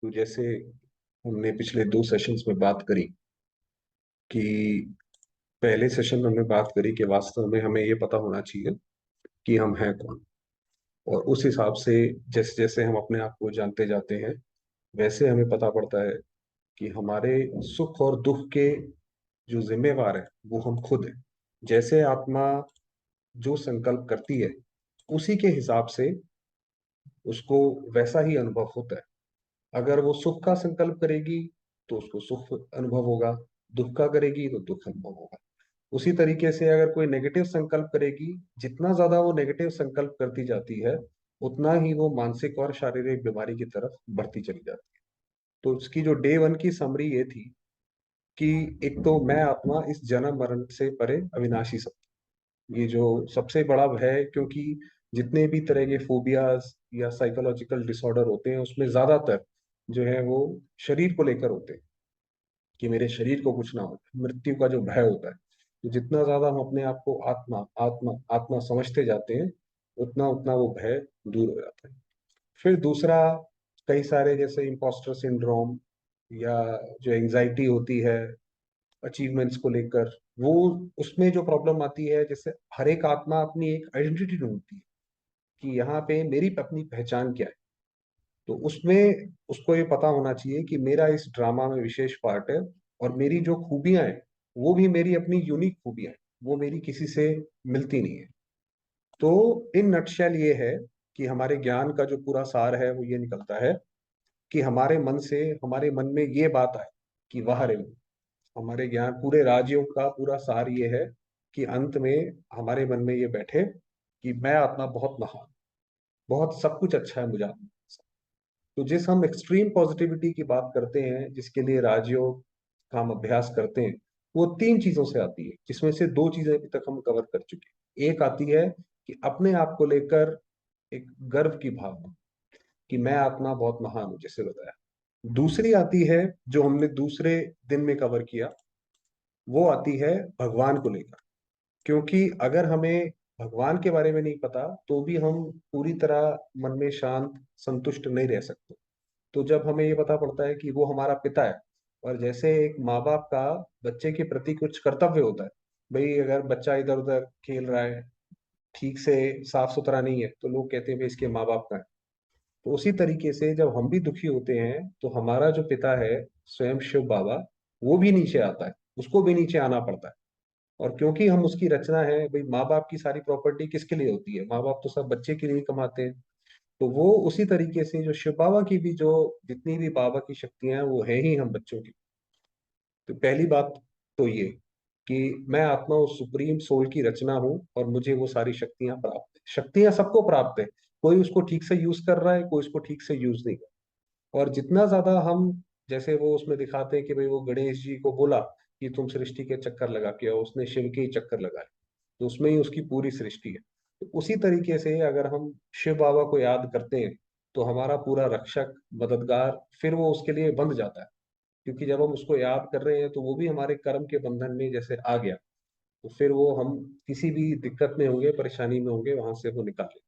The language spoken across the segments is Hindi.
तो जैसे हमने पिछले 2 सेशंस में बात करी कि पहले सेशन में हमने बात करी कि वास्तव में हमें ये पता होना चाहिए कि हम हैं कौन। और उस हिसाब से जैसे जैसे हम अपने आप को जानते जाते हैं, वैसे हमें पता पड़ता है कि हमारे सुख और दुख के जो जिम्मेवार है वो हम खुद हैं। जैसे आत्मा जो संकल्प करती है, उसी के हिसाब से उसको वैसा ही अनुभव होता है। अगर वो सुख का संकल्प करेगी तो उसको सुख अनुभव होगा, दुख का करेगी तो दुख अनुभव होगा। उसी तरीके से अगर कोई नेगेटिव संकल्प करेगी, जितना ज्यादा वो नेगेटिव संकल्प करती जाती है, उतना ही वो मानसिक और शारीरिक बीमारी की तरफ बढ़ती चली जाती है। तो उसकी जो डे 1 की समरी ये थी कि एक तो मैं आत्मा इस जन्म मरण से परे अविनाशी सत्य, ये जो सबसे बड़ा भय है। क्योंकि जितने भी तरह के फोबियाज या साइकोलॉजिकल डिसऑर्डर होते हैं, उसमें ज्यादातर जो है वो शरीर को लेकर होते हैं कि मेरे शरीर को कुछ ना हो, मृत्यु का जो भय होता है। तो जितना ज्यादा हम अपने आप को आत्मा आत्मा आत्मा समझते जाते हैं, उतना उतना वो भय दूर हो जाता है। फिर दूसरा, कई सारे जैसे इम्पोस्टर सिंड्रोम या जो एंजाइटी होती है अचीवमेंट्स को लेकर, वो उसमें जो प्रॉब्लम आती है, जैसे हर एक आत्मा अपनी एक आइडेंटिटी ढूंढती है कि यहाँ पे मेरी अपनी पहचान क्या है। तो उसमें उसको ये पता होना चाहिए कि मेरा इस ड्रामा में विशेष पार्ट है, और मेरी जो खूबियां हैं वो भी मेरी अपनी यूनिक खूबियां हैं, वो मेरी किसी से मिलती नहीं है। तो इन नटशेल ये है कि हमारे ज्ञान का जो पूरा सार है वो ये निकलता है कि हमारे मन से, हमारे मन में ये बात आए कि वाह रे, हमारे ज्ञान पूरे राज्यों का पूरा सार ये है कि अंत में हमारे मन में ये बैठे कि मैं आत्मा बहुत महान, बहुत सब कुछ अच्छा है मुझे आत्मा। तो जिस हम एक्सट्रीम पॉजिटिविटी की बात करते हैं, जिसके लिए राजयोग का हम अभ्यास करते हैं, वो 3 चीजों से आती है, जिसमें से 2 चीजें अभी तक हम कवर कर चुके हैं। एक आती है कि अपने आप को लेकर एक गर्व की भावना कि मैं आत्मा बहुत महान हूं, जैसे बताया। दूसरी आती है जो हमने दूसरे दिन में कवर किया, वो आती है भगवान को लेकर। क्योंकि अगर हमें भगवान के बारे में नहीं पता, तो भी हम पूरी तरह मन में शांत संतुष्ट नहीं रह सकते। तो जब हमें ये पता पड़ता है कि वो हमारा पिता है, और जैसे एक माँ बाप का बच्चे के प्रति कुछ कर्तव्य होता है, भाई अगर बच्चा इधर उधर खेल रहा है, ठीक से साफ सुथरा नहीं है, तो लोग कहते हैं भाई इसके माँ बाप का है। तो उसी तरीके से जब हम भी दुखी होते हैं, तो हमारा जो पिता है, स्वयं शिव बाबा, वो भी नीचे आता है, उसको भी नीचे आना पड़ता है। और क्योंकि हम उसकी रचना है, भाई माँ बाप की सारी प्रॉपर्टी किसके लिए होती है, माँ बाप तो सब बच्चे के लिए कमाते हैं। तो वो उसी तरीके से जो शिव बाबा की भी जो जितनी भी बाबा की शक्तियां हैं, वो है ही हम बच्चों की। तो पहली बात तो ये कि मैं आत्मा उस सुप्रीम सोल की रचना हूँ, और मुझे वो सारी शक्तियां प्राप्त है। शक्तियां सबको प्राप्त है, कोई उसको ठीक से यूज कर रहा है, कोई उसको ठीक से यूज नहीं कर। और जितना ज्यादा हम, जैसे वो उसमें दिखाते हैं कि भाई वो गणेश जी को बोला कि तुम सृष्टि के चक्कर लगा के आओ, उसने शिव के ही चक्कर लगाए, तो उसमें ही उसकी पूरी सृष्टि है। तो उसी तरीके से अगर हम शिव बाबा को याद करते हैं, तो हमारा पूरा रक्षक मददगार फिर वो उसके लिए बंध जाता है। क्योंकि जब हम उसको याद कर रहे हैं, तो वो भी हमारे कर्म के बंधन में जैसे आ गया, तो फिर वो हम किसी भी दिक्कत में होंगे, परेशानी में होंगे, वहां से वो निकाले।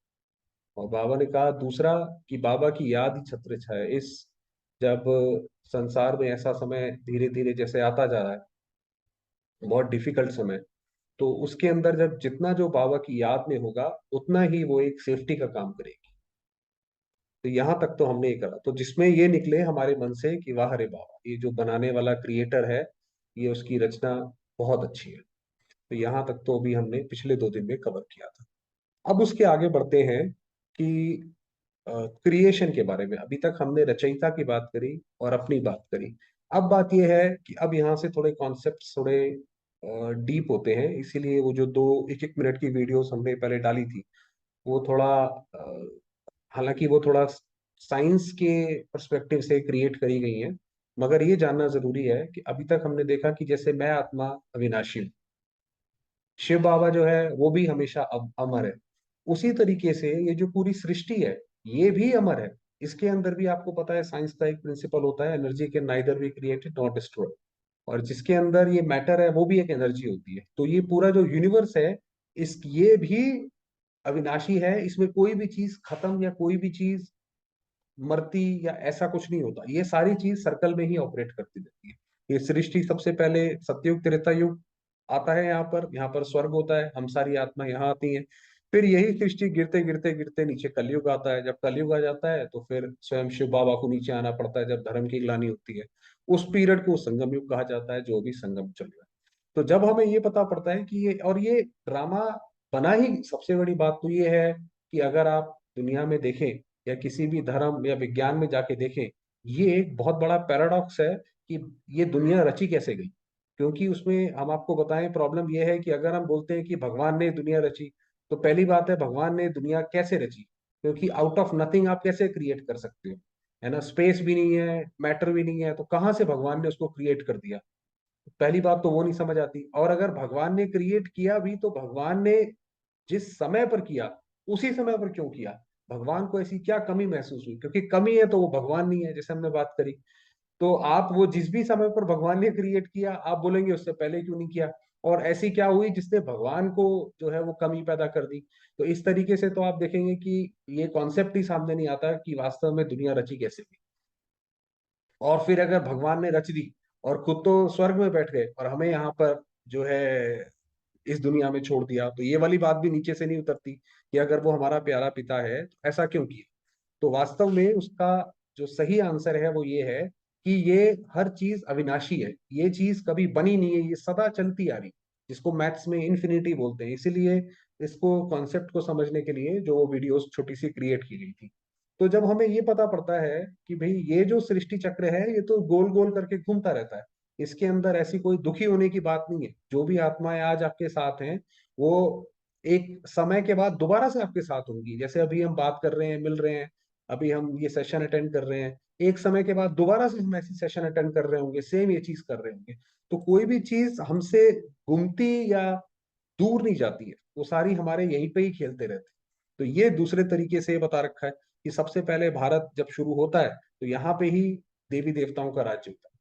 और बाबा ने कहा दूसरा कि बाबा की याद ही छत्र छाया। इस जब संसार में ऐसा समय धीरे धीरे जैसे आता जा रहा है, बहुत डिफिकल्ट समय, तो उसके अंदर जब जितना जो बाबा की याद में होगा, उतना ही वो एक सेफ्टी का काम करेगी। तो यहाँ तक तो हमने ये करा, तो जिसमें ये निकले हमारे मन से कि वाह रे बाबा, ये जो बनाने वाला क्रिएटर है, ये उसकी रचना बहुत अच्छी है। तो यहाँ तक तो अभी हमने पिछले 2 दिन में कवर किया था। अब उसके आगे बढ़ते हैं कि क्रिएशन के बारे में। अभी तक हमने रचयिता की बात करी और अपनी बात करी। अब बात यह है कि अब यहाँ से थोड़े कॉन्सेप्ट्स थोड़े डीप होते हैं, इसीलिए वो जो 2 1 1 मिनट की वीडियोस हमने पहले डाली थी, वो थोड़ा हालांकि वो थोड़ा साइंस के पर्सपेक्टिव से क्रिएट करी गई हैं, मगर ये जानना जरूरी है कि अभी तक हमने देखा कि जैसे मैं आत्मा अविनाशी हूँ, शिव बाबा जो है वो भी हमेशा अमर है। उसी तरीके से ये जो पूरी सृष्टि है, ये भी अमर है। इसके अंदर भी आपको पता है साइंस का एक प्रिंसिपल होता है, energy can neither be created not destroyed. और जिसके अंदर ये मैटर है, वो भी एक एनर्जी होती है। तो ये पूरा जो यूनिवर्स है, इस ये भी अविनाशी है, इसमें कोई भी चीज खत्म या कोई भी चीज मरती या ऐसा कुछ नहीं होता, ये सारी चीज सर्कल में ही ऑपरेट करती रहती है। ये सृष्टि सबसे पहले सतयुग त्रेता युग आता है, यहाँ पर स्वर्ग होता है, हम सारी आत्मा यहाँ आती हैं। फिर यही सृष्टि गिरते गिरते गिरते नीचे कलयुग आता है। जब कलयुग आ जाता है तो फिर स्वयं शिव बाबा को नीचे आना पड़ता है, जब धर्म की ग्लानि होती है। उस पीरियड को संगम युग कहा जाता है, जो भी संगम चल रहा है। तो जब हमें ये पता पड़ता है कि ये ड्रामा बना ही, सबसे बड़ी बात तो ये है कि अगर आप दुनिया में देखें या किसी भी धर्म या विज्ञान में जाके देखें, ये एक बहुत बड़ा पैराडॉक्स है कि ये दुनिया रची कैसे गई। क्योंकि उसमें हम आपको बताएं, प्रॉब्लम ये है कि अगर हम बोलते हैं कि भगवान ने दुनिया रची, तो पहली बात है भगवान ने दुनिया कैसे रची, क्योंकि आउट ऑफ नथिंग आप कैसे क्रिएट कर सकते हो, है ना। स्पेस भी नहीं है, मैटर भी नहीं है, तो कहाँ से भगवान ने उसको क्रिएट कर दिया। पहली बात तो वो नहीं समझ आती। और अगर भगवान ने क्रिएट किया भी, तो भगवान ने जिस समय पर किया उसी समय पर क्यों किया। भगवान को ऐसी क्या कमी महसूस हुई, क्योंकि कमी है तो वो भगवान नहीं है, जैसे हमने बात करी। तो आप वो जिस भी समय पर भगवान ने क्रिएट किया, आप बोलेंगे उससे पहले क्यों नहीं किया। और ऐसी क्या हुई जिसने भगवान को जो है वो कमी पैदा कर दी। तो इस तरीके से तो आप देखेंगे कि ये कॉन्सेप्ट ही सामने नहीं आता कि वास्तव में दुनिया रची कैसे हुई। और फिर अगर भगवान ने रच दी और खुद तो स्वर्ग में बैठ गए और हमें यहाँ पर जो है इस दुनिया में छोड़ दिया, तो ये वाली बात भी नीचे से नहीं उतरती कि अगर वो हमारा प्यारा पिता है तो ऐसा क्यों किया। तो वास्तव में उसका जो सही आंसर है वो ये है कि ये हर चीज अविनाशी है, ये चीज कभी बनी नहीं है, ये सदा चलती आ रही, जिसको मैथ्स में इन्फिनिटी बोलते हैं। इसीलिए इसको कॉन्सेप्ट को समझने के लिए जो वीडियोस छोटी सी क्रिएट की गई थी। तो जब हमें ये पता पड़ता है कि भाई ये जो सृष्टि चक्र है ये तो गोल गोल करके घूमता रहता है, इसके अंदर ऐसी कोई दुखी होने की बात नहीं है। जो भी आत्माएं आज आपके साथ हैं, वो एक समय के बाद दोबारा से आपके साथ होंगी। जैसे अभी हम बात कर रहे हैं, मिल रहे हैं, अभी हम ये सेशन अटेंड कर रहे हैं, एक समय के बाद दोबारा से हम ऐसी सेशन अटेंड कर रहे होंगे, सेम ये चीज कर रहे होंगे। तो कोई भी चीज हमसे घूमती या दूर नहीं जाती है, वो सारी हमारे यहीं पे ही खेलते रहते हैं। तो ये दूसरे तरीके से बता रखा है कि सबसे पहले भारत जब शुरू होता है तो यहाँ पे ही देवी देवताओं का राज्य होता है।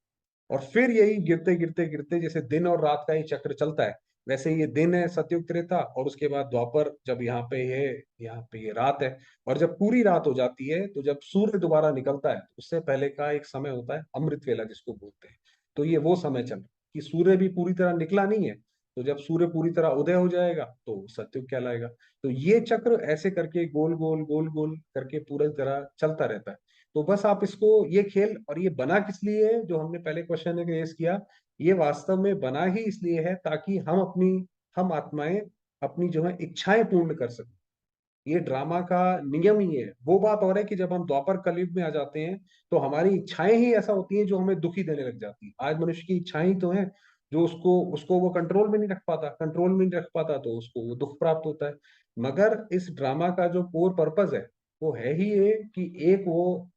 और फिर यही गिरते गिरते गिरते, जैसे दिन और रात का ही चक्र चलता है, वैसे ये दिन है सतयुग त्रेता, और उसके बाद द्वापर जब यहाँ पे है, यहाँ पे ये रात है। और जब पूरी रात हो जाती है, तो जब सूर्य दोबारा निकलता है, तो उससे पहले का एक समय होता है अमृत वेला जिसको बोलते हैं। तो ये वो समय चल रहा है कि सूर्य भी पूरी तरह निकला नहीं है, तो जब सूर्य पूरी तरह उदय हो जाएगा तो सतयुग कहलाएगा। तो ये चक्र ऐसे करके गोल गोल गोल गोल करके पूरी तरह चलता रहता है। तो बस आप इसको, ये खेल, और ये बना किस लिए है, जो हमने पहले क्वेश्चन में रेस किया, ये वास्तव में बना ही इसलिए है ताकि हम आत्माएं अपनी जो है इच्छाएं पूर्ण कर सकें। ये ड्रामा का नियम ही है। वो बात और है कि जब हम द्वापर कलयुग में आ जाते हैं, तो हमारी इच्छाएं ही ऐसा होती हैं जो हमें दुखी देने लग जाती है। आज मनुष्य की इच्छाएं ही तो है जो उसको उसको वो कंट्रोल में नहीं रख पाता, कंट्रोल में नहीं रख पाता तो उसको वो दुख प्राप्त होता है। मगर इस ड्रामा का जो कोर पर्पज है, वो है ही ये कि एक वो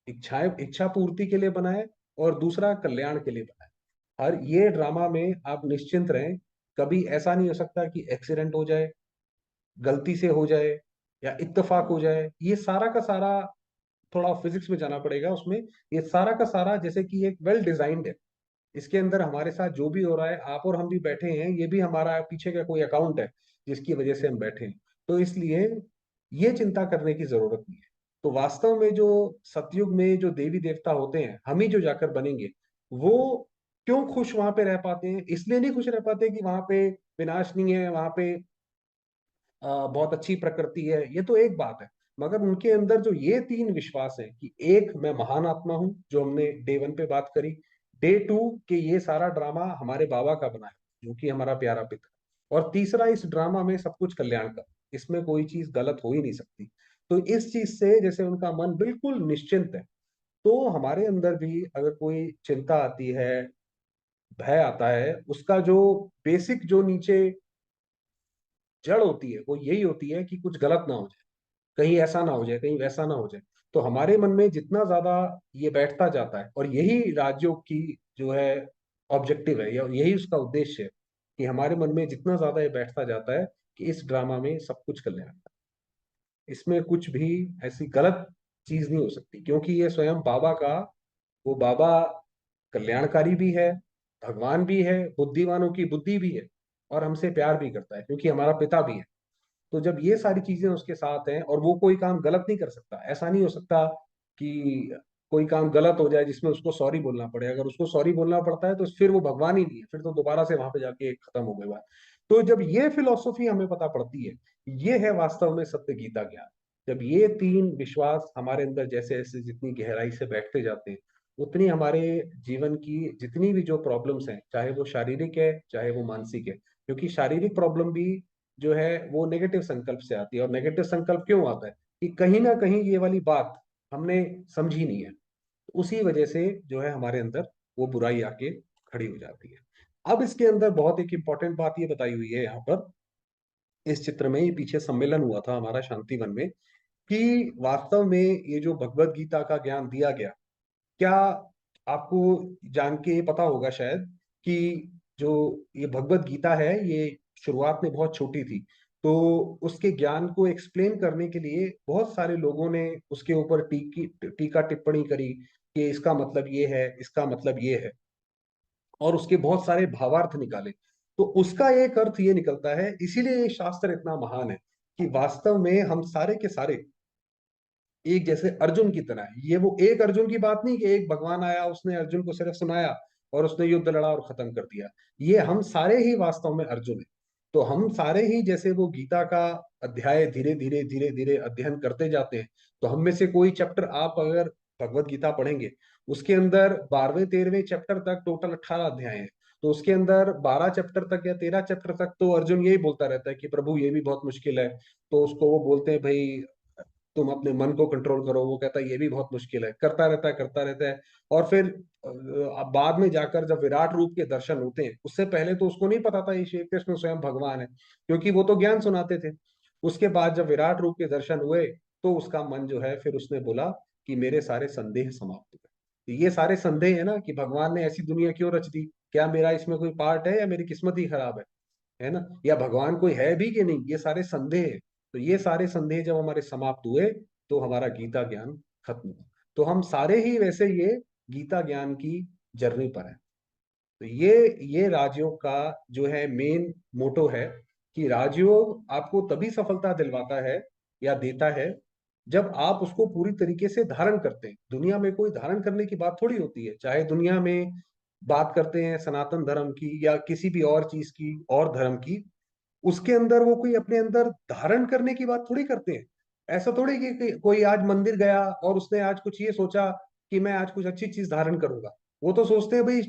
इच्छा पूर्ति के लिए बनाए, और दूसरा कल्याण के लिए बनाए। हर ये ड्रामा में आप निश्चिंत रहें, कभी ऐसा नहीं हो सकता कि एक्सीडेंट हो जाए, गलती से हो जाए, या इत्तेफाक हो जाए। ये सारा का सारा, थोड़ा फिजिक्स में जाना पड़ेगा उसमें, ये सारा का सारा जैसे कि एक वेल डिजाइंड है। इसके अंदर हमारे साथ जो भी हो रहा है, आप और हम भी बैठे हैं, ये भी हमारा पीछे का कोई अकाउंट है जिसकी वजह से हम बैठे हैं। तो इसलिए ये चिंता करने की जरूरत नहीं है। तो वास्तव में जो सतयुग में जो देवी देवता होते हैं, हम ही जो जाकर बनेंगे, वो क्यों खुश वहां पे रह पाते हैं, इसलिए नहीं खुश रह पाते कि वहां पे विनाश नहीं है, वहां पे बहुत अच्छी प्रकृति है, ये तो एक बात है। मगर उनके अंदर जो ये तीन विश्वास है कि एक, मैं महान आत्मा हूं, जो हमने डे वन पे बात करी। डे टू, कि ये सारा ड्रामा हमारे बाबा का बना है, जो कि हमारा प्यारा पिता है। और तीसरा, इस ड्रामा में सब कुछ कल्याण का, इसमें कोई चीज गलत हो ही नहीं सकती। तो इस चीज से जैसे उनका मन बिल्कुल निश्चिंत है, तो हमारे अंदर भी अगर कोई चिंता आती है, भय आता है, उसका जो बेसिक जो नीचे जड़ होती है, वो यही होती है कि कुछ गलत ना हो जाए, कहीं ऐसा ना हो जाए, कहीं वैसा ना हो जाए। तो हमारे मन में जितना ज्यादा ये बैठता जाता है, और यही राजयोग की जो है ऑब्जेक्टिव है, या यही उसका उद्देश्य है, कि हमारे मन में जितना ज्यादा ये बैठता जाता है कि इस ड्रामा में सब कुछ कल्याण है, इसमें कुछ भी ऐसी गलत चीज नहीं हो सकती, क्योंकि ये स्वयं बाबा का, वो बाबा कल्याणकारी भी है, भगवान भी है, बुद्धिमानों की बुद्धि भी है, और हमसे प्यार भी करता है क्योंकि हमारा पिता भी है। तो जब ये सारी चीजें उसके साथ हैं, और वो कोई काम गलत नहीं कर सकता, ऐसा नहीं हो सकता कि कोई काम गलत हो जाए जिसमें उसको सॉरी बोलना पड़े, अगर उसको सॉरी बोलना पड़ता है तो फिर वो भगवान ही नहीं है, फिर तो दोबारा से वहां पे जाके खत्म हो गई बात। तो जब ये फिलोसफी हमें पता पड़ती है, ये है वास्तव में सत्य गीता ज्ञान। जब ये तीन विश्वास हमारे अंदर जैसे जैसे जितनी गहराई से बैठते जाते हैं, उतनी हमारे जीवन की जितनी भी जो प्रॉब्लम्स हैं, चाहे वो शारीरिक है चाहे वो मानसिक है, क्योंकि शारीरिक प्रॉब्लम भी जो है वो नेगेटिव संकल्प से आती है। और नेगेटिव संकल्प क्यों आता है? कि कहीं ना कहीं ये वाली बात हमने समझी नहीं है, उसी वजह से जो है हमारे अंदर वो बुराई आके खड़ी हो जाती है। अब इसके अंदर बहुत एक इंपॉर्टेंट बात ये बताई हुई है यहाँ पर, इस चित्र में, ये पीछे सम्मेलन हुआ था हमारा शांतिवन में, कि वास्तव में ये जो भगवत गीता का ज्ञान दिया गया, क्या आपको जान के पता होगा शायद कि जो ये भगवत गीता है, ये शुरुआत में बहुत छोटी थी। तो उसके ज्ञान को एक्सप्लेन करने के लिए बहुत सारे लोगों ने उसके ऊपर टीका टिप्पणी करी कि इसका मतलब ये है, इसका मतलब ये है, और उसके बहुत सारे भावार्थ निकाले। तो उसका एक अर्थ ये निकलता है, इसीलिए ये शास्त्र इतना महान है, कि वास्तव में हम सारे के सारे एक जैसे अर्जुन की तरह है। ये वो एक अर्जुन की बात नहीं कि एक भगवान आया उसने अर्जुन को सिर्फ सुनाया और उसने युद्ध लड़ा और खत्म कर दिया। ये हम सारे ही वास्तव में अर्जुन है। तो हम सारे ही जैसे वो गीता का अध्याय धीरे धीरे धीरे धीरे अध्ययन करते जाते हैं, तो हम में से कोई चैप्टर आप अगर भगवत गीता पढ़ेंगे, उसके अंदर 12वें 13वें चैप्टर तक टोटल 18 अध्याय हैं। तो उसके अंदर 12 चैप्टर तक या 13 चैप्टर तक तो अर्जुन यही बोलता रहता है कि प्रभु ये भी बहुत मुश्किल है। तो उसको वो बोलते हैं भाई तुम अपने मन को कंट्रोल करो, वो कहता है ये भी बहुत मुश्किल है, करता रहता है करता रहता है। और फिर अब बाद में जाकर जब विराट रूप के दर्शन होते हैं, उससे पहले तो उसको नहीं पता था ये श्री कृष्ण स्वयं भगवान है, क्योंकि वो तो ज्ञान सुनाते थे। उसके बाद जब विराट रूप के दर्शन हुए, तो उसका मन जो है फिर उसने बोला कि मेरे सारे संदेह समाप्त हो गए। तो ये सारे संदेह है ना, कि भगवान ने ऐसी दुनिया क्यों रच दी, क्या मेरा इसमें कोई पार्ट है या मेरी किस्मत ही खराब है ना, या भगवान कोई है भी कि नहीं, ये सारे संदेह है। तो ये सारे संदेह जब हमारे समाप्त हुए, तो हमारा गीता ज्ञान खत्म हुआ। तो हम सारे ही वैसे ये गीता ज्ञान की जर्नी पर है। तो ये राजयोग का जो है मेन मोटो है, कि राजयोग आपको तभी सफलता दिलवाता है या देता है, जब आप उसको पूरी तरीके से धारण करते हैं। दुनिया में कोई धारण करने की बात थोड़ी होती है, चाहे दुनिया में बात करते हैं सनातन धर्म की या किसी भी और चीज की और धर्म की, उसके अंदर वो कोई अपने अंदर धारण करने की बात थोड़ी करते हैं। ऐसा थोड़ी कि कोई आज मंदिर गया और उसने आज कुछ ये सोचा कि मैं आज कुछ अच्छी चीज धारण करूंगा। वो तो सोचते हैं भाई,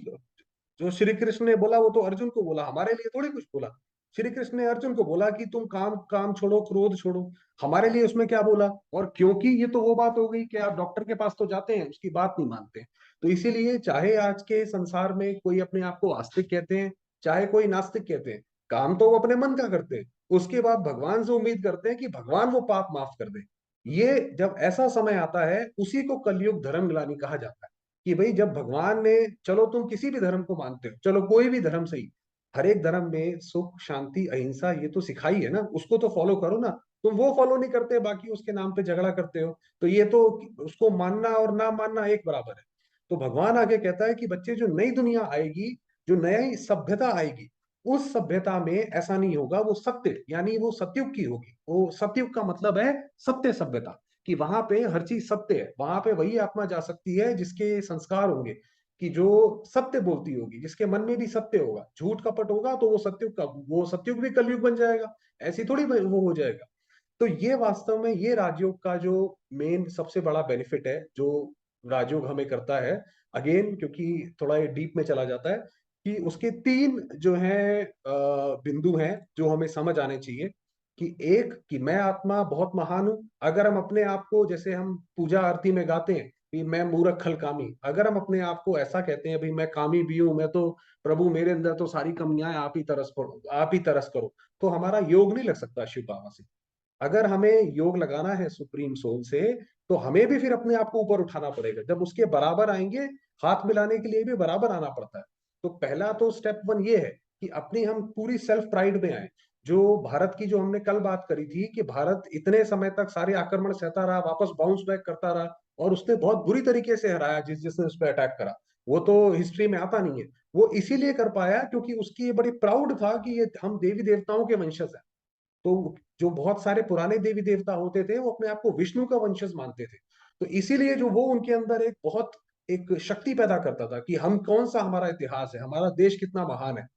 जो श्री कृष्ण ने बोला वो तो अर्जुन को बोला, हमारे लिए थोड़ी कुछ बोला। श्री कृष्ण ने अर्जुन को बोला कि तुम काम काम छोड़ो, क्रोध छोड़ो। हमारे लिए उसमें क्या बोला? और क्योंकि ये तो वो बात हो गई कि आप डॉक्टर के पास तो जाते हैं, उसकी बात नहीं मानते हैं। तो इसीलिए चाहे आज के संसार में कोई अपने आप को आस्तिक कहते हैं, चाहे कोई नास्तिक कहते हैं, काम तो वो अपने मन का करते हैं। उसके बाद भगवान से उम्मीद करते हैं कि भगवान वो पाप माफ कर दे। ये जब ऐसा समय आता है, उसी को कलयुग धर्म ग्लानि कहा जाता है। कि भाई जब भगवान ने, चलो तुम किसी भी धर्म को मानते हो, चलो कोई भी धर्म सही, हर एक धर्म में सुख शांति अहिंसा ये तो सिखाई है ना, उसको तो फॉलो करो ना। तुम वो फॉलो नहीं करते, बाकी उसके नाम पे झगड़ा करते हो, तो ये तो उसको मानना और ना मानना एक बराबर है। तो भगवान आगे कहता है कि बच्चे जो नई दुनिया आएगी, जो नई सभ्यता आएगी, उस सभ्यता में ऐसा नहीं होगा। वो सत्य यानी वो सतयुग की होगी। वो सतयुग का मतलब है सत्य सभ्यता, कि वहां पे हर चीज सत्य है। वहां पे वही आत्मा जा सकती है जिसके संस्कार होंगे, कि जो सत्य बोलती होगी, जिसके मन में भी सत्य होगा। झूठ कपट होगा तो वो सत्युग भी कलयुग बन जाएगा, ऐसी थोड़ी वो हो जाएगा। तो ये वास्तव में ये राजयोग का जो मेन सबसे बड़ा बेनिफिट है, जो राजयोग हमें करता है, अगेन क्योंकि थोड़ा ये डीप में चला जाता है, कि उसके तीन जो है बिंदु हैं जो हमें समझ आने चाहिए। कि एक, कि मैं आत्मा बहुत महान हूं। अगर हम अपने आप को, जैसे हम पूजा आरती में गाते हैं कि मैं मूर्ख खल कामी, अगर हम अपने आप को ऐसा कहते हैं भाई मैं कामी भी हूं, मैं तो प्रभु मेरे अंदर तो सारी कमियां हैं, आप ही तरस करो, तो हमारा योग नहीं लग सकता शिव बाबा से। अगर हमें योग लगाना है सुप्रीम सोल से, तो हमें भी फिर अपने आप को ऊपर उठाना पड़ेगा। जब उसके बराबर आएंगे, हाथ मिलाने के लिए भी बराबर आना पड़ता है। तो पहला तो स्टेप वन ये है कि अपनी हम पूरी सेल्फ प्राइड में आए। जो भारत की, जो हमने कल बात करी थी कि भारत इतने समय तक सारे आक्रमण सहता रहा, वापस बाउंस बैक करता रहा, और उसने बहुत बुरी तरीके से हराया जिसने उस पर अटैक करा। वो तो हिस्ट्री में आता नहीं है। वो इसीलिए कर पाया क्योंकि उसकी ये बड़ी प्राउड था कि ये हम देवी देवताओं के वंशज हैं। तो जो बहुत सारे पुराने देवी देवता होते थे, वो अपने आप को विष्णु का वंशज मानते थे। तो इसीलिए जो वो उनके अंदर एक बहुत एक शक्ति पैदा करता था कि हम कौन सा, हमारा इतिहास है, हमारा देश कितना महान है।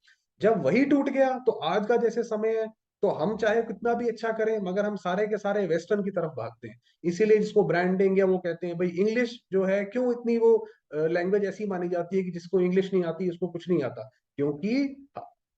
जब वही टूट गया तो आज का जैसे समय है, तो हम चाहे कितना भी अच्छा करें मगर हम सारे के सारे वेस्टर्न की तरफ भागते हैं। इसीलिए जिसको ब्रांडिंग या वो कहते हैं भाई इंग्लिश जो है, क्यों इतनी वो लैंग्वेज ऐसी मानी जाती है कि जिसको इंग्लिश नहीं आती उसको कुछ नहीं आता, क्योंकि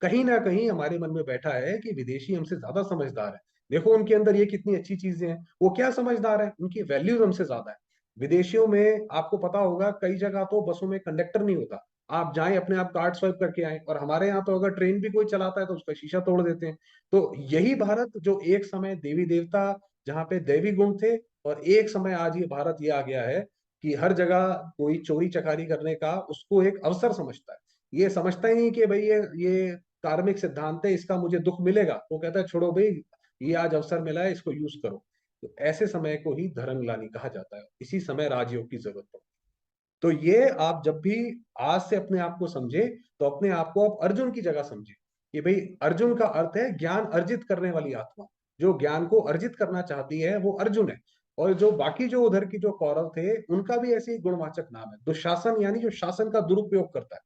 कहीं ना कहीं हमारे मन में बैठा है कि विदेशी हमसे ज्यादा समझदार है। देखो उनके अंदर ये कितनी अच्छी चीजें हैं, वो क्या समझदार है, उनकी वैल्यूज हमसे ज्यादा है। विदेशियों में आपको पता होगा कई जगह तो बसों में कंडक्टर नहीं होता, आप जाएं अपने आप कार्ड स्वाइप करके आए, और हमारे यहाँ तो अगर ट्रेन भी कोई चलाता है तो उसका शीशा तोड़ देते हैं। तो यही भारत जो एक समय देवी देवता, जहाँ पे दैवी गुण थे, और एक समय आज ये भारत ये आ गया है कि हर जगह कोई चोरी चकारी करने का उसको एक अवसर समझता है। ये समझता ही नहीं कि भाई ये कार्मिक सिद्धांत है, इसका मुझे दुख मिलेगा, वो कहता है छोड़ो भाई, ये आज अवसर मिला है इसको यूज करो। तो ऐसे समय को ही धर्मग्लानि कहा जाता है, इसी समय राजयोग की जरूरत पड़ती है। तो ये आप जब भी आज से अपने आप को समझे, तो अपने आप को आप अर्जुन की जगह समझे कि भाई अर्जुन का अर्थ है ज्ञान अर्जित करने वाली आत्मा, जो ज्ञान को अर्जित करना चाहती है वो अर्जुन है। और जो बाकी जो उधर की जो कौरव थे उनका भी ऐसे ही गुणवाचक नाम है, दुशासन, यानी जो शासन का दुरुपयोग करता है।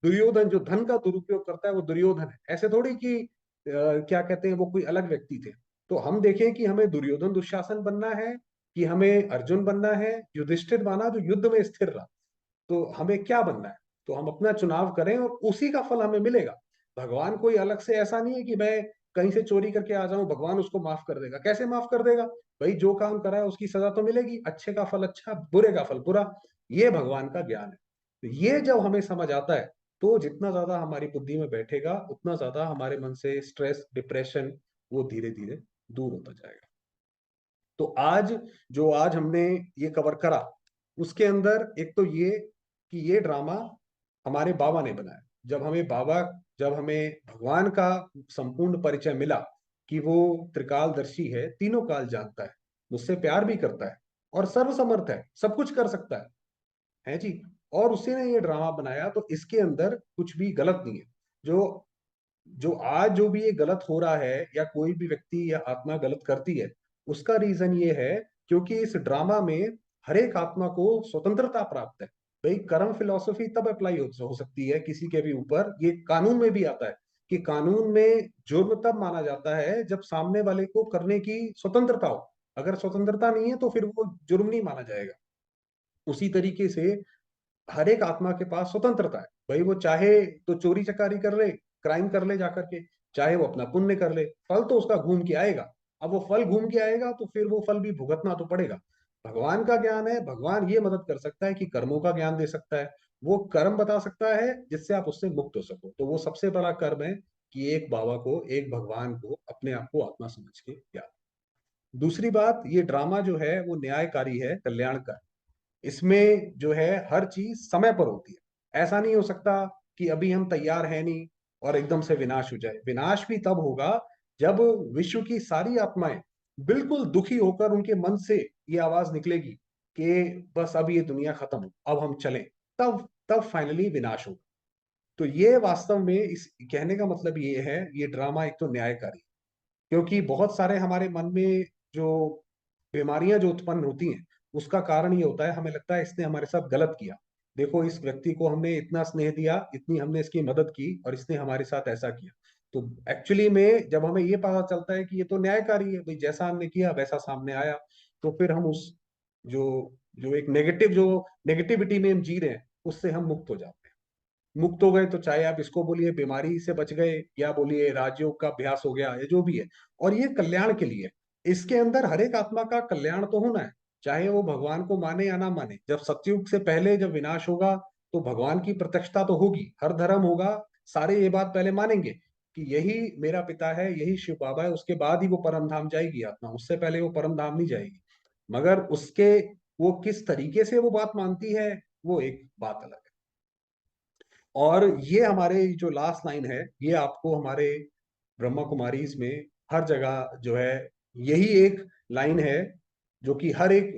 दुर्योधन जो धन का दुरुपयोग करता है वो दुर्योधन है, ऐसे थोड़ी कि क्या कहते हैं वो कोई अलग व्यक्ति थे। तो हम देखें कि हमें दुर्योधन दुशासन बनना है कि हमें अर्जुन बनना है, युधिष्ठिर माना जो युद्ध में स्थिर रहा। तो हमें क्या बनना है, तो हम अपना चुनाव करें और उसी का फल हमें मिलेगा। भगवान कोई अलग से ऐसा नहीं है कि मैं कहीं से चोरी करके आ जाऊं भगवान उसको माफ कर देगा, कैसे माफ कर देगा। भाई जो काम करा है उसकी सजा तो मिलेगी, अच्छे का फल अच्छा, बुरे का फल बुरा। ये भगवान का ज्ञान है। तो ये जब हमें समझ आता है, तो जितना ज्यादा हमारी बुद्धि में बैठेगा उतना ज्यादा हमारे मन से स्ट्रेस डिप्रेशन वो धीरे धीरे दूर होता जाएगा। तो आज जो आज हमने ये कवर करा, उसके अंदर एक तो ये कि ये ड्रामा हमारे बाबा ने बनाया। जब हमें भगवान का संपूर्ण परिचय मिला कि वो त्रिकालदर्शी है, तीनों काल जानता है, मुझसे प्यार भी करता है और सर्वसमर्थ है, सब कुछ कर सकता है जी, और उसी ने ये ड्रामा बनाया, तो इसके अंदर कुछ भी गलत नहीं है। जो जो आज जो भी ये गलत हो रहा है या कोई भी व्यक्ति या आत्मा गलत करती है, उसका रीजन ये है क्योंकि इस ड्रामा में हर एक आत्मा को स्वतंत्रता प्राप्त है। भाई कर्म फिलॉसफी तब अप्लाई हो सकती है किसी के भी ऊपर, ये कानून में भी आता है कि कानून में जुर्म तब माना जाता है जब सामने वाले को करने की स्वतंत्रता हो। अगर स्वतंत्रता नहीं है तो फिर वो जुर्म नहीं माना जाएगा। उसी तरीके से हर एक आत्मा के पास स्वतंत्रता है, भाई वो चाहे तो चोरी चकारी कर ले, क्राइम कर ले जाकर के, चाहे वो अपना पुण्य कर ले, फल तो उसका घूम के आएगा। अब वो फल घूम के आएगा तो फिर वो फल भी भुगतना तो पड़ेगा। भगवान का ज्ञान है, भगवान ये मदद कर सकता है कि कर्मों का ज्ञान दे सकता है, वो कर्म बता सकता है जिससे आप उससे मुक्त हो सको। तो वो सबसे बड़ा कर्म है कि एक बाबा को, एक भगवान को अपने आप को आत्मा समझ के याद। दूसरी बात, ये ड्रामा जो है वो न्यायकारी है, कल्याणकारी। इसमें जो है हर चीज समय पर होती है। ऐसा नहीं हो सकता कि अभी हम तैयार हैं नहीं और एकदम से विनाश हो जाए। विनाश भी तब होगा जब विश्व की सारी आत्माएं बिल्कुल दुखी होकर उनके मन से ये आवाज निकलेगी कि बस अब ये दुनिया खत्म हो, अब हम चलें। तब तब फाइनली विनाश होगा। तो ये वास्तव में इस कहने का मतलब ये है, ये ड्रामा एक तो न्यायकारी, क्योंकि बहुत सारे हमारे मन में जो बीमारियां जो उत्पन्न होती हैं, उसका कारण ये होता है हमें लगता है इसने हमारे साथ गलत किया। देखो इस व्यक्ति को हमने इतना स्नेह दिया, इतनी हमने इसकी मदद की और इसने हमारे साथ ऐसा किया। तो एक्चुअली में जब हमें ये पता चलता है कि ये तो न्यायकारी है, भाई जैसा हमने किया वैसा सामने आया, तो फिर हम उस जो जो एक जो नेगेटिविटी में हम जी रहे हैं उससे हम मुक्त हो जाते हैं। मुक्त हो गए तो चाहे आप इसको बोलिए बीमारी से बच गए या बोलिए राजयोग का अभ्यास हो गया, या जो भी है। और ये कल्याण के लिए, इसके अंदर हर एक आत्मा का कल्याण तो होना है, चाहे वो भगवान को माने या ना माने। जब सतयुग से पहले जब विनाश होगा तो भगवान की प्रत्यक्षता तो होगी, हर धर्म होगा, सारे ये बात पहले मानेंगे कि यही मेरा पिता है, यही शिव बाबा है, उसके बाद ही वो परम धाम जाएगी आत्मा, उससे पहले वो परम धाम नहीं जाएगी। मगर उसके वो किस तरीके से वो बात मानती है, वो एक बात अलग है। और ये हमारे जो लास्ट लाइन है, ये आपको हमारे ब्रह्मा कुमारीज में हर जगह जो है यही एक लाइन है जो कि हर एक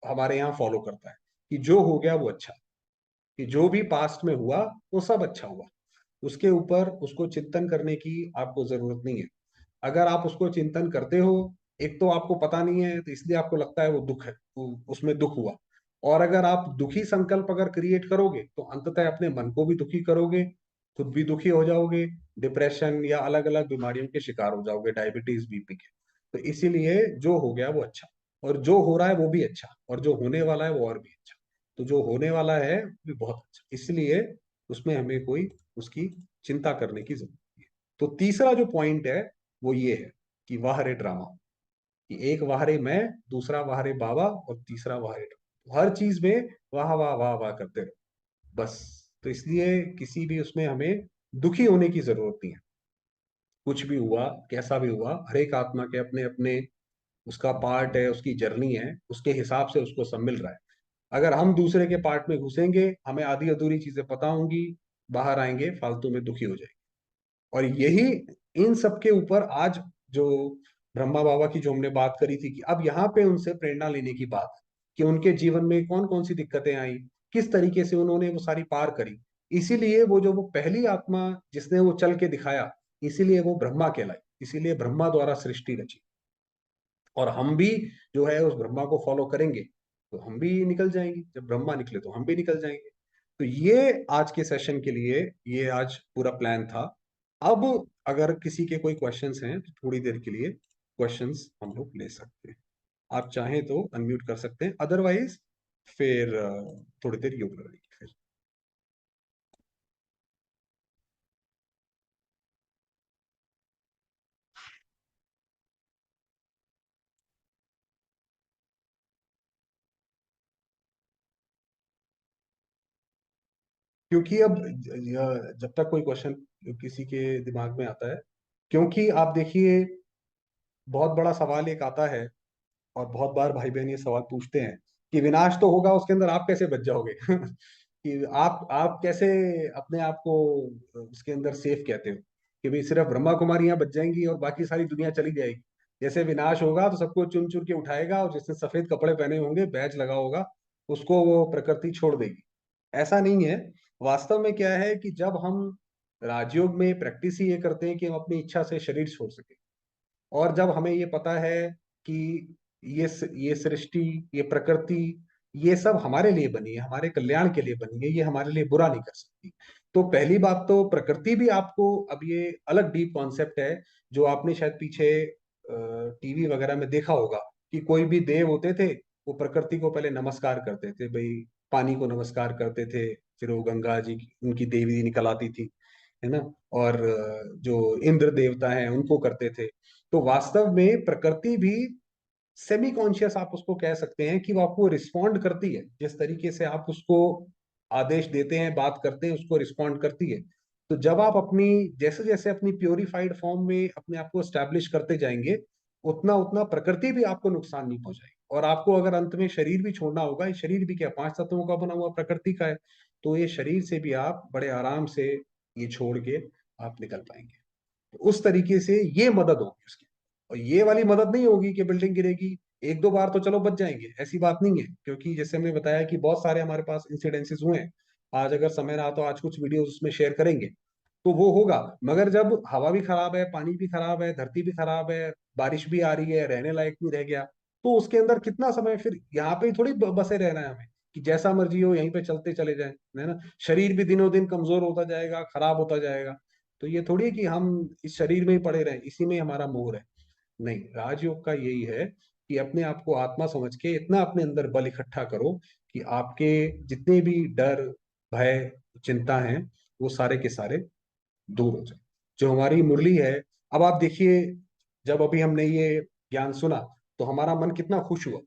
हमारे यहाँ फॉलो करता है कि जो हो गया वो अच्छा, कि जो भी पास्ट में हुआ वो सब अच्छा हुआ। उसके ऊपर उसको चिंतन करने की आपको जरूरत नहीं है। अगर आप उसको चिंतन करते हो एक तो आपको पता नहीं है तो इसलिए आपको लगता है वो दुख है, उसमें दुख हुआ। और अगर आप दुखी संकल्प अगर क्रिएट करोगे तो अंततः अपने मन को भी दुखी करोगे, खुद भी दुखी हो जाओगे, डिप्रेशन या अलग अलग बीमारियों के शिकार हो जाओगे, डायबिटीज, बीपी के। तो इसीलिए जो हो गया वो अच्छा, और जो हो रहा है वो भी अच्छा, और जो होने वाला है वो और भी अच्छा। तो जो होने वाला है वो भी बहुत अच्छा, इसलिए उसमें हमें कोई उसकी चिंता करने की जरूरत नहीं है। तो तीसरा जो पॉइंट है वो ये है कि वाह रे ड्रामा, कि एक वाह रे मैं, दूसरा वाह रे बाबा, और तीसरा वाह रे ड्रामा। हर चीज में वाह वाह वाह वाह करते रहो बस। तो इसलिए किसी भी उसमें हमें दुखी होने की जरूरत नहीं है। कुछ भी हुआ, कैसा भी हुआ, हर एक आत्मा के अपने अपने उसका पार्ट है, उसकी जर्नी है, उसके हिसाब से उसको सब मिल रहा है। अगर हम दूसरे के पार्ट में घुसेंगे, हमें आधी अधूरी चीजें पता होंगी, बाहर आएंगे फालतू में दुखी हो जाएंगे। और यही, इन सब के ऊपर आज जो ब्रह्मा बाबा की जो हमने बात करी थी, कि अब यहाँ पे उनसे प्रेरणा लेने की बात है, कि उनके जीवन में कौन कौन सी दिक्कतें आई, किस तरीके से उन्होंने वो सारी पार करी। इसीलिए वो जो वो पहली आत्मा जिसने वो चल के दिखाया, इसीलिए वो ब्रह्मा कहलाई, इसीलिए ब्रह्मा द्वारा सृष्टि रची। और हम भी जो है उस ब्रह्मा को फॉलो करेंगे तो हम भी निकल जाएंगे, जब ब्रह्मा निकले तो हम भी निकल जाएंगे। तो ये आज के सेशन के लिए, ये आज पूरा प्लान था। अब अगर किसी के कोई क्वेश्चंस हैं तो थोड़ी देर के लिए क्वेश्चंस हम लोग ले सकते हैं। आप चाहें तो अनम्यूट कर सकते हैं, अदरवाइज फिर थोड़ी देर योग लगेगी फिर। क्योंकि अब जब तक कोई क्वेश्चन किसी के दिमाग में आता है, क्योंकि आप देखिए, बहुत बड़ा सवाल एक आता है, और बहुत बार भाई बहन ये सवाल पूछते हैं कि विनाश तो होगा, उसके अंदर आप कैसे बच जाओगे कि आप कैसे अपने आप को उसके अंदर सेफ कहते हो, कि भाई सिर्फ ब्रह्मा कुमारी यहाँ बच जाएंगी और बाकी सारी दुनिया चली जाएगी। जैसे विनाश होगा तो सबको चुन चुन के उठाएगा, और जिसने सफेद कपड़े पहने होंगे, बैज लगा होगा, उसको वो प्रकृति छोड़ देगी। ऐसा नहीं है। वास्तव में क्या है कि जब हम राजयोग में प्रैक्टिस ही ये करते हैं कि हम अपनी इच्छा से शरीर छोड़ सके, और जब हमें ये पता है कि ये सृष्टि, ये प्रकृति, ये सब हमारे लिए बनी है, हमारे कल्याण के लिए बनी है, ये हमारे लिए बुरा नहीं कर सकती। तो पहली बात तो प्रकृति भी आपको, अब ये अलग डीप कॉन्सेप्ट है, जो आपने शायद पीछे टीवी वगैरह में देखा होगा, कि कोई भी देव होते थे, वो प्रकृति को पहले नमस्कार करते थे भाई, पानी को नमस्कार करते थे, फिर वो गंगा जी उनकी देवी निकल आती थी, है ना, और जो इंद्र देवता हैं उनको करते थे। तो वास्तव में प्रकृति भी सेमी कॉन्शियस, आप उसको कह सकते हैं, कि वो आपको रिस्पॉन्ड करती है, जिस तरीके से आप उसको आदेश देते हैं, बात करते हैं, उसको रिस्पॉन्ड करती है। तो जब आप अपनी, जैसे जैसे अपनी प्योरीफाइड फॉर्म में अपने आप को स्टैब्लिश करते जाएंगे, उतना उतना प्रकृति भी आपको नुकसान नहीं पहुंचाएगी। और आपको अगर अंत में शरीर भी छोड़ना होगा, ये शरीर भी क्या, पांच तत्वों का बना हुआ प्रकृति का है, तो ये शरीर से भी आप बड़े आराम से ये छोड़ के आप निकल पाएंगे। तो उस तरीके से ये मदद होगी उसकी। और ये वाली मदद नहीं होगी कि बिल्डिंग गिरेगी, एक दो बार तो चलो बच जाएंगे, ऐसी बात नहीं है, क्योंकि जैसे हमने बताया कि बहुत सारे हमारे पास इंसिडेंसेस हुए हैं। आज अगर समय रहा तो आज कुछ वीडियोस उसमें शेयर करेंगे, तो वो होगा। मगर जब हवा भी खराब है, पानी भी खराब है, धरती भी खराब है, बारिश भी आ रही है, रहने लायक भी रह गया, तो उसके अंदर कितना समय फिर यहाँ पे ही थोड़ी बसे रहना है हमें, कि जैसा मर्जी हो यहीं पे चलते चले जाएं, है ना। शरीर भी दिनों दिन कमजोर होता जाएगा, खराब होता जाएगा। तो ये थोड़ी है कि हम इस शरीर में ही पड़े रहें, इसी में ही हमारा मोह है। नहीं, राजयोग का यही है कि अपने आप को आत्मा समझ के इतना अपने अंदर बल इकट्ठा करो कि आपके जितने भी डर, भय, चिंता हैं, वो सारे के सारे दूर हो जाए। जो हमारी मुरली है, अब आप देखिए, जब अभी हमने ये ज्ञान सुना तो हमारा मन कितना खुश हुआ।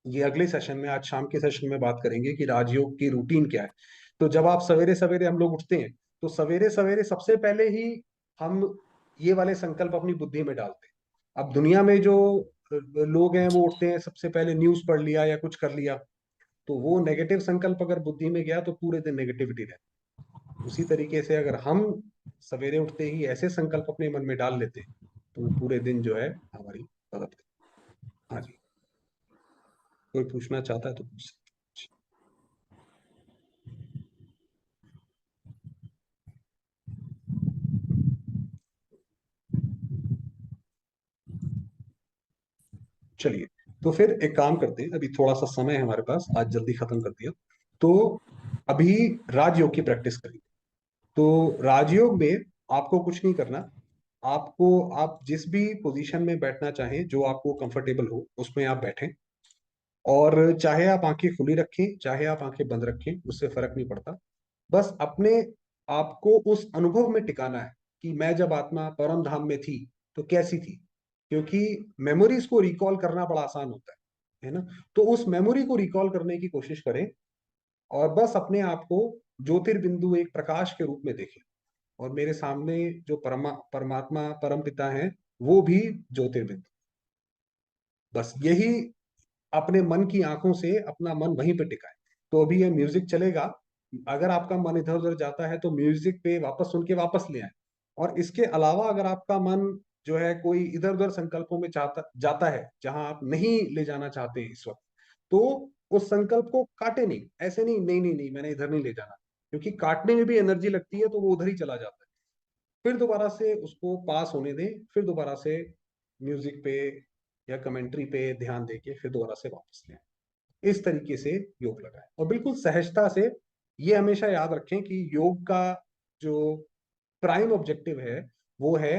ये अगले सेशन में, आज शाम के सेशन में बात करेंगे कि राजयोग की रूटीन क्या है। तो जब आप सवेरे सवेरे हम लोग उठते हैं, तो सवेरे सवेरे सबसे पहले ही हम ये वाले संकल्प अपनी बुद्धि में डालते हैं। अब दुनिया में जो लोग हैं, वो उठते हैं, सबसे पहले न्यूज पढ़ लिया या कुछ कर लिया, तो वो नेगेटिव संकल्प अगर बुद्धि में गया तो पूरे दिन नेगेटिविटी रहती है। उसी तरीके से अगर हम सवेरे उठते ही ऐसे संकल्प अपने मन में डाल लेते हैं, तो वो पूरे दिन जो है हमारी मदद करते हैं। हाँ जी, कोई पूछना चाहता है तो पूछ सकते हैं। चलिए, तो फिर एक काम करते हैं, अभी थोड़ा सा समय है हमारे पास, आज जल्दी खत्म कर दिया। तो अभी राजयोग की प्रैक्टिस करेंगे। तो राजयोग में आपको कुछ नहीं करना। आपको, आप जिस भी पोजीशन में बैठना चाहें, जो आपको कंफर्टेबल हो उसमें आप बैठें। और चाहे आप आंखें खुली रखें, चाहे आप आंखें बंद रखें, उससे फर्क नहीं पड़ता। बस अपने आप को उस अनुभव में टिकाना है कि मैं जब आत्मा परम धाम में थी तो कैसी थी। क्योंकि मेमोरीज को रिकॉल करना बड़ा आसान होता है ना। तो उस मेमोरी को रिकॉल करने की कोशिश करें, और बस अपने आप को ज्योतिर्बिंदु, एक प्रकाश के रूप में देखें। और मेरे सामने जो परमात्मा परम पिता है, वो भी ज्योतिर्बिंदु। बस यही, अपने मन की आंखों से अपना मन वहीं पे टिकाए। तो अभी ये म्यूजिक चलेगा। अगर आपका मन इधर उधर जाता है तो म्यूजिक पे वापस सुन के वापस ले आए। और इसके अलावा अगर आपका मन जो है कोई इधर उधर संकल्पों में चाहता जाता है, जहां आप नहीं ले जाना चाहते इस वक्त, तो उस संकल्प को काटे नहीं। ऐसे नहीं, नहीं नहीं नहीं, मैंने इधर नहीं ले जाना। क्योंकि काटने में भी एनर्जी लगती है, तो वो उधर ही चला जाता है। फिर दोबारा से उसको पास होने दें, फिर दोबारा से म्यूजिक पे या कमेंट्री पे ध्यान देके फिर दोबारा से वापस लें। इस तरीके से योग लगाएं, और बिल्कुल सहजता से। ये हमेशा याद रखें कि योग का जो प्राइम ऑब्जेक्टिव है, वो है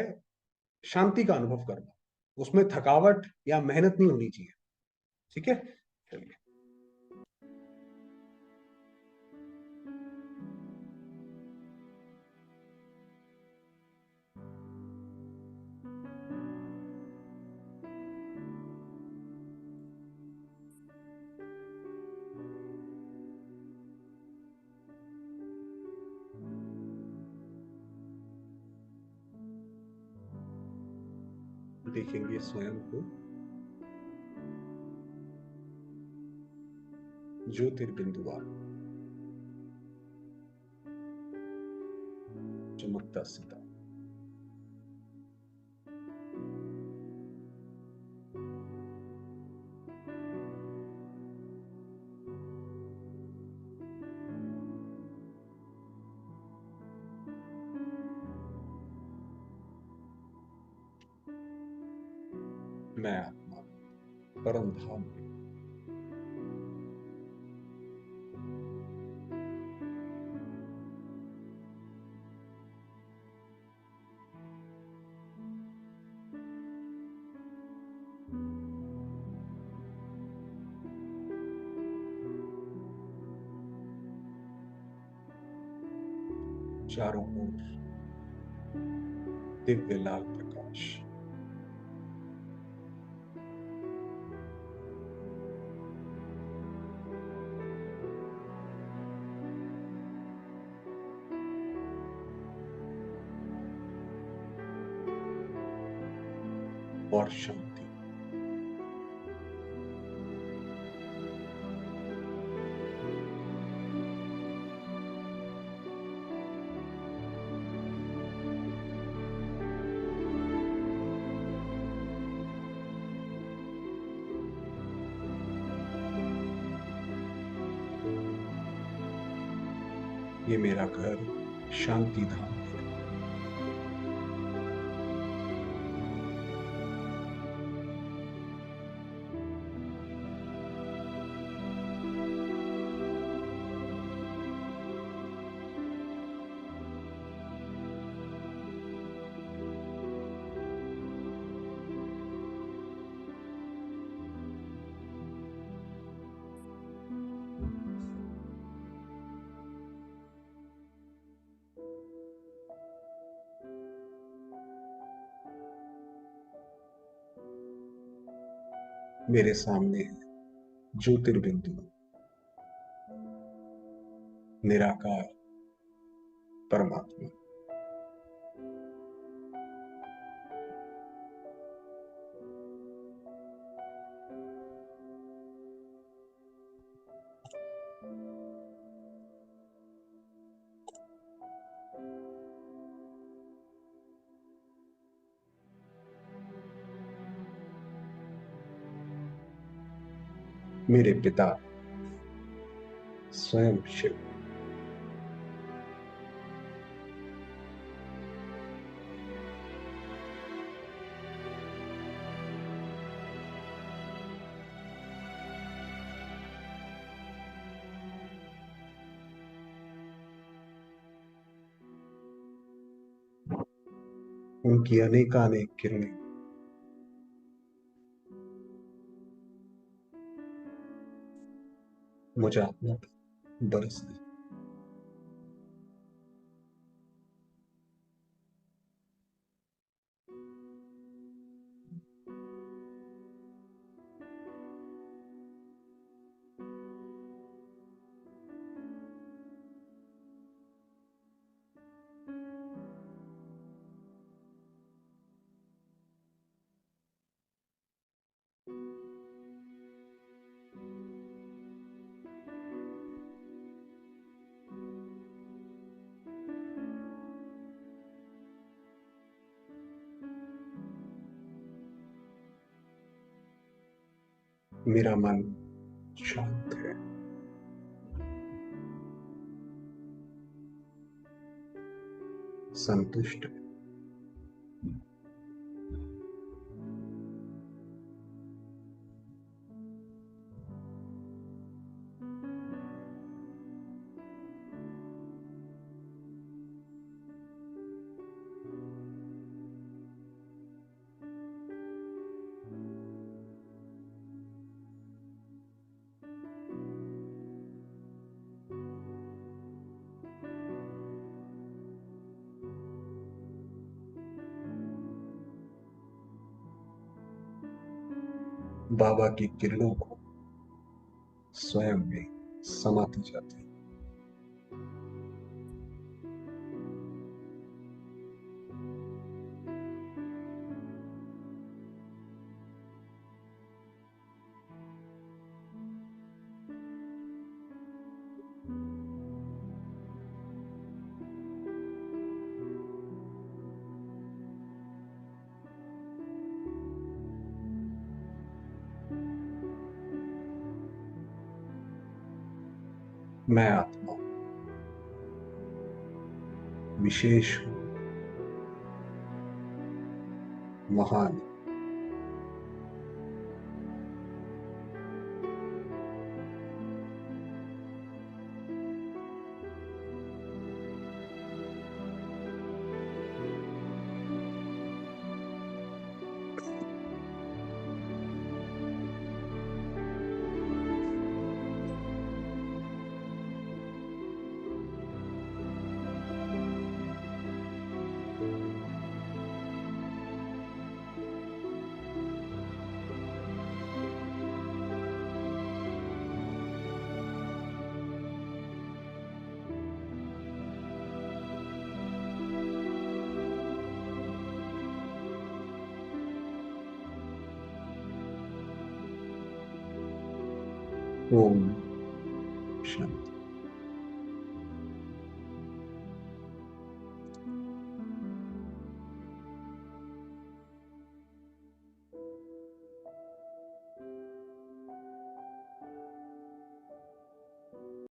शांति का अनुभव करना। उसमें थकावट या मेहनत नहीं होनी चाहिए। ठीक है, चलिए। देखेंगे स्वयं को ज्योतिर्बिंदुवार, चमकता सितारा। मैं आत्मा परम धाम में चारों ओर दिव्य लाल प्रकाश। और शांति। ये मेरा घर शांति धाम है। मेरे सामने है ज्योतिर्बिंदु, निराकार परमात्मा। मेरे पिता स्वयं शिव। उनकी अनेकानेक किरणें मुझ आत्मा पर बरस दी। मेरा मन शांत है। संतुष्ट है। बाबा की किरणों को स्वयं में समाती जाती। मैं आत्मा विशेष हूँ, महान। ओम शांति।